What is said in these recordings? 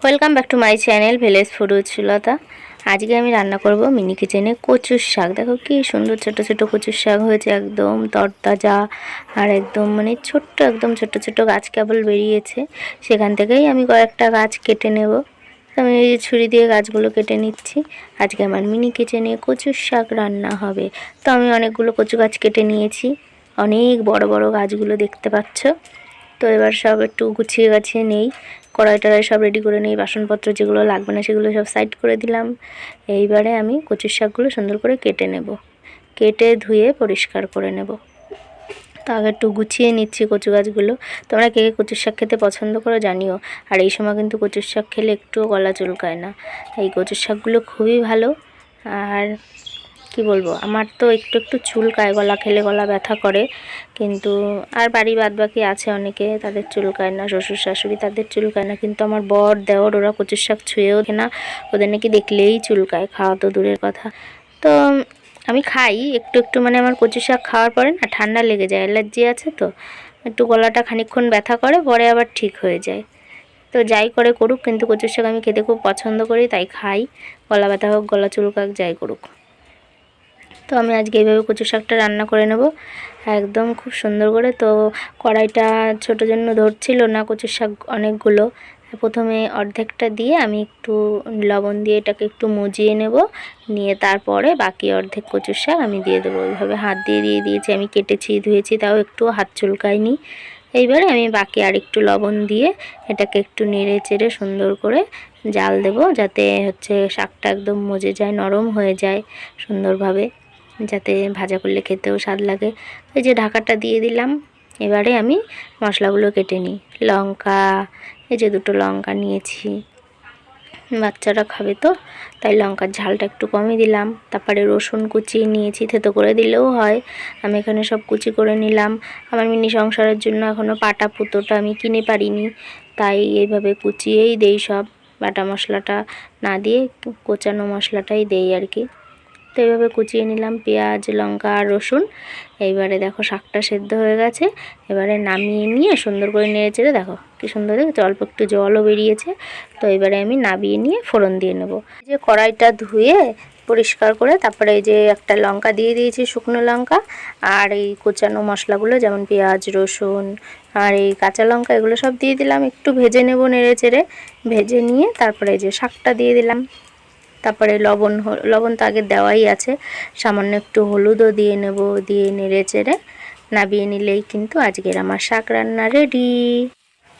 Welcome back to my channel village food Ruchilata. আজকে আমি রান্না করব মিনি কিচেনে কচুর শাক। দেখো কি সুন্দর ছোট ছোট কচুর শাক হয়েছে, একদম তরতাজা আর একদম ছোট্ট, একদম ছোট ছোট গাছ কেবল বেরিয়েছে। সেখান থেকেই আমি কয়েকটা গাছ কেটে নেব। আমি এই ছুরি দিয়ে গাছগুলো কেটে নিচ্ছি। আজকে আমার মিনি কিচেনে কচুর শাক রান্না হবে। তো আমি অনেকগুলো কচু গাছ কেটে নিয়েছি, অনেক বড় বড় গাছগুলো দেখতে পাচ্ছ। তো এবার সব একটু গুছিয়ে গাছিয়ে নেই, কড়াই টড়াই সব রেডি করে নেই, বাসনপত্র যেগুলো লাগবে না সেগুলো সব সাইড করে দিলাম। এইবারে আমি কচুর শাকগুলো সুন্দর করে কেটে নেব, কেটে ধুয়ে পরিষ্কার করে নেব। তো আগে একটু গুছিয়ে নিচ্ছি কচু গাছগুলো। তোমরা কে কে কচুর শাক খেতে পছন্দ করো জানিও। আর এই সময় কিন্তু কচুর শাক খেলে একটুও গলা চুলকায় না। এই কচুর শাকগুলো খুবই ভালো। আর কি বলবো, আমার তো একটু একটু চুলকায়, গলা খেলে গলা ব্যথা করে, কিন্তু আর বাড়ি বাদ বাকি আছে অনেকে, তাদের চুলকায় না, শ্বশুর শাশুড়ি তাদের চুলকায় না, কিন্তু আমার বর দেওর ওরা কচুর শাক ছুঁয়েও ওঠে না, ওদের নাকি দেখলেই চুলকায়, খাওয়া তো দূরের কথা। তো আমি খাই একটু একটু, আমার কচুর শাক খাওয়ার পরে না ঠান্ডা লেগে যায়, অ্যালার্জি আছে তো, একটু গলাটা খানিকক্ষণ ব্যথা করে, পরে আবার ঠিক হয়ে যায়। তো যাই করে করুক, কিন্তু কচুর শাক আমি খেতে খুব পছন্দ করি, তাই খাই। গলা ব্যথা হোক, গলা চুলকাক, যাই করুক। তো আমি আজকে এইভাবে কচু শাকটা রান্না করে নেব একদম খুব সুন্দর করে। তো কড়াইটা ছোটো জন্য ধরছিল না কচু শাক অনেকগুলো। প্রথমে অর্ধেকটা দিয়ে আমি একটু লবণ দিয়ে এটাকে একটু মজিয়ে নেব, নিয়ে তারপরে বাকি অর্ধেক কচু শাক আমি দিয়ে দেবো। ওইভাবে হাত দিয়ে দিয়েছি, আমি কেটেছি ধুয়েছি, তাও একটু হাত চুলকায়নি। এইবারে আমি বাকি আর একটু লবণ দিয়ে এটাকে একটু নেড়ে চেড়ে সুন্দর করে জাল দেব, যাতে শাকটা একদম মজে যায়, নরম হয়ে যায় সুন্দরভাবে, যাতে ভাজা করলে খেতেও স্বাদ লাগে। এই যে ঢাকাটা দিয়ে দিলাম। এবারে আমি মশলাগুলো কেটে নিই। লঙ্কা, এই যে দুটো লঙ্কা নিয়েছি, বাচ্চারা খাবে তো তাই লঙ্কার ঝালটা একটু কমই দিলাম। তারপরে রসুন কুচিয়ে নিয়েছি, থেতো করে দিলেও হয়, আমি এখানে সব কুচি করে নিলাম। আমার মিনি সংসারের জন্য এখনও পাটা পুতোটা আমি কিনে পারিনি, তাই এইভাবে কুচিয়েই দেই সব, বাটা মশলাটা না দিয়ে কোচানো মশলাটাই দেই আর কি। তো এইভাবে কুচিয়ে নিলাম পেঁয়াজ, লঙ্কা আর রসুন। এইবারে দেখো শাকটা সেদ্ধ হয়ে গেছে, এবারে নামিয়ে নিয়ে সুন্দর করে নেড়ে চেড়ে, দেখো কি সুন্দর দেখেছো, অল্প একটু জলও বেরিয়েছে। তো এবারে আমি নামিয়ে নিয়ে ফোড়ন দিয়ে নেব। এই যে কড়াইটা ধুয়ে পরিষ্কার করে তারপরে এই যে একটা লঙ্কা দিয়ে দিয়েছি, শুকনো লঙ্কা, আর এই কোচানো মশলাগুলো যেমন পেঁয়াজ, রসুন আর এই কাঁচা লঙ্কা, এগুলো সব দিয়ে দিলাম। একটু ভেজে নেব নেড়ে চেড়ে, ভেজে নিয়ে তারপরে এই যে শাকটা দিয়ে দিলাম। তারপরে লবণ তো আগে দেওয়াই আছে, সামান্য একটু হলুদও দিয়ে নেব, দিয়ে নেড়ে চেড়ে নামিয়ে নিলেই কিন্তু আজকের আমার শাক রান্না রেডি।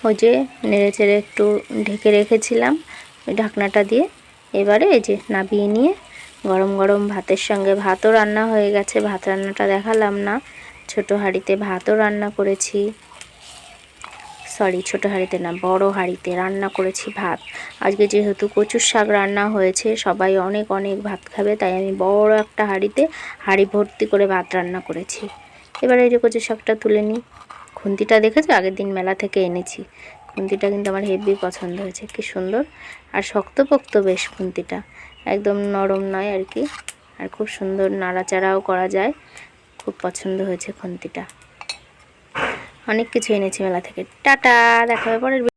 ওই যে নেড়ে চেড়ে একটু ঢেকে রেখেছিলাম ওই ঢাকনাটা দিয়ে। এবারে এই যে নামিয়ে নিয়ে গরম গরম ভাতের সঙ্গে, ভাতও রান্না হয়ে গেছে, ভাত রান্নাটা দেখালাম না, ছোটো হাঁড়িতে ভাতও রান্না করেছি, ছোটো হাঁড়িতে না, বড় হাঁড়িতে রান্না করেছি ভাত। আজকে যেহেতু কচুর শাক রান্না হয়েছে, সবাই অনেক অনেক ভাত খাবে, তাই আমি বড় একটা হাঁড়ি ভর্তি করে ভাত রান্না করেছি। এবারে এই যে কচুর শাকটা তুলে নিই। খুন্তিটা দেখেছো, আগের দিন মেলা থেকে এনেছি, খুন্তিটা কিন্তু আমার হেভি পছন্দ হয়েছে, কি সুন্দর আর শক্তপোক্ত বেশ খুন্তিটা, একদম নরম নয় আর কি, আর খুব সুন্দর নাড়াচাড়াও করা যায়, খুব পছন্দ হয়েছে খুন্তিটা। অনেক কিছু এনেছি মেলা থেকে। টাটা, দেখা হবে পরের